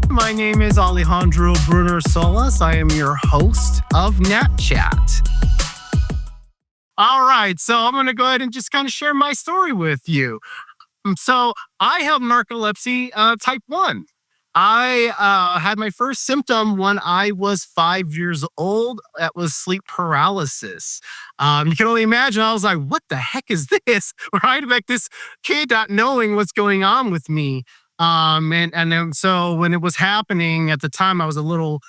My name is Alejandro Bruner-Solas. I am your host of Nat Chat. All right, so I'm going to go ahead and just kind of share my story with you. So I have narcolepsy type 1. I had my first symptom when I was 5 years old. That was sleep paralysis. You can only imagine. I was like, what the heck is this? Right? Like this kid not knowing what's going on with me. And then so when it was happening at the time, I was a little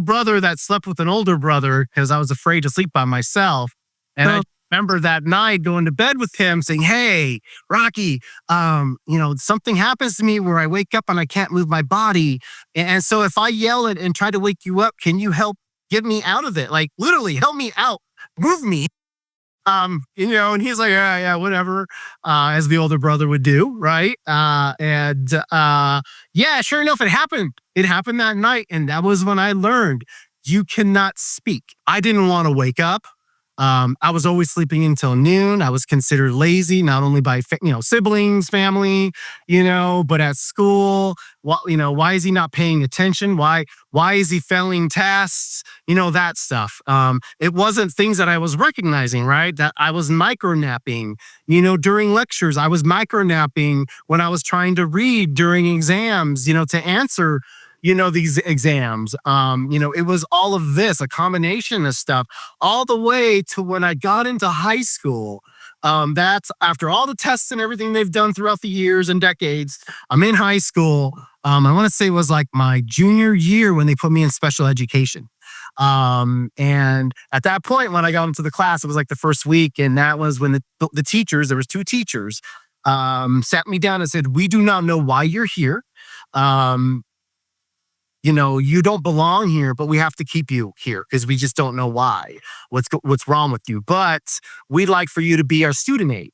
brother that slept with an older brother because I was afraid to sleep by myself. And I remember that night going to bed with him saying, hey, Rocky, something happens to me where I wake up and I can't move my body. And so if I yell it and try to wake you up, can you help get me out of it? Like literally help me out, move me. And he's like, yeah, whatever, as the older brother would do. Right. Yeah, sure enough, it happened. It happened that night. And that was when I learned you cannot speak. I didn't want to wake up. I was always sleeping until noon. I was considered lazy, not only by siblings, family, but at school. Why is he not paying attention? Why is he failing tests? That stuff. It wasn't things that I was recognizing, right? That I was micronapping. During lectures, I was micronapping when I was trying to read during exams. To answer these exams. It was all of this, a combination of stuff, all the way to when I got into high school. That's after all the tests and everything they've done throughout the years and decades. I'm in high school. I want to say it was like my junior year when they put me in special education. And at that point, when I got into the class, it was like the first week. And that was when the teachers, there was 2 teachers, sat me down and said, we do not know why you're here. You don't belong here, but we have to keep you here because we just don't know why, what's wrong with you. But we'd like for you to be our student aide.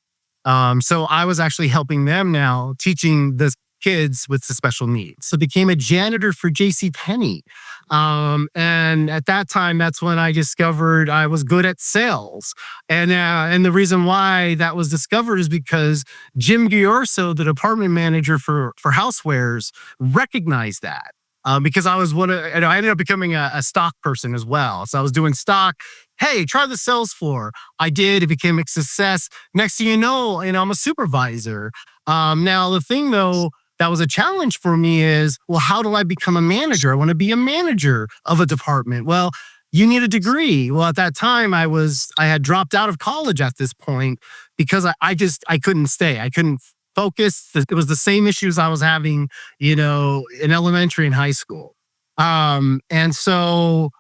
So I was actually helping them now, teaching the kids with the special needs. So became a janitor for JCPenney. And at that time, that's when I discovered I was good at sales. And the reason why that was discovered is because Jim Giorso, the department manager for housewares, recognized that. Because I was I ended up becoming a stock person as well. So I was doing stock. Hey, try the sales floor. I did. It became a success. Next thing you know, I'm a supervisor. Now, the thing, though, that was a challenge for me is, well, how do I become a manager? I want to be a manager of a department. Well, you need a degree. Well, at that time, I had dropped out of college at this point because I couldn't stay. I couldn't focus. It was the same issues I was having, in elementary and high school. And so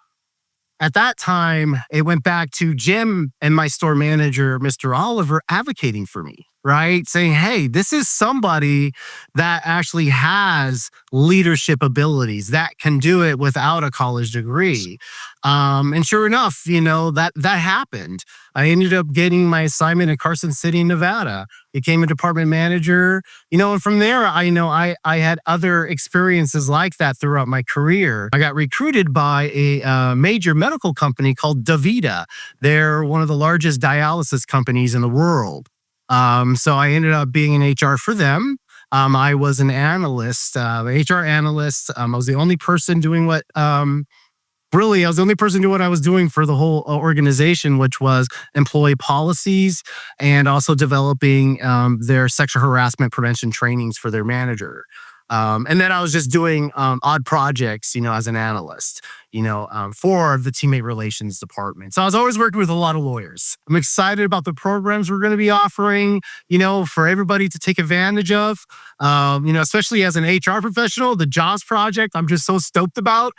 at that time, it went back to Jim and my store manager, Mr. Oliver, advocating for me, right? Saying, hey, this is somebody that actually has leadership abilities that can do it without a college degree. And sure enough, that happened. I ended up getting my assignment in Carson City, Nevada. Became a department manager, and from there, I had other experiences like that throughout my career. I got recruited by a major medical company called DaVita. They're one of the largest dialysis companies in the world. So I ended up being in HR for them. I was an analyst, HR analyst. I was the only person doing what I was the only person doing what I was doing for the whole organization, which was employee policies and also developing their sexual harassment prevention trainings for their manager. And then I was just doing odd projects, as an analyst, for the teammate relations department. So I was always working with a lot of lawyers. I'm excited about the programs we're going to be offering, for everybody to take advantage of, especially as an HR professional. The Jobs Project, I'm just so stoked about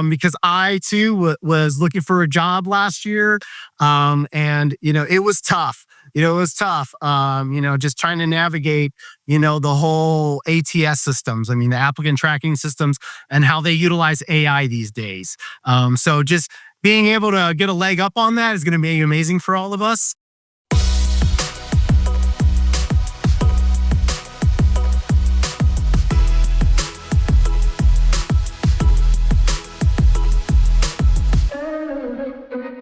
because I, too, was looking for a job last year. And it was tough. Just trying to navigate, the whole ATS systems. The applicant tracking systems and how they utilize AI these days. So just being able to get a leg up on that is going to be amazing for all of us.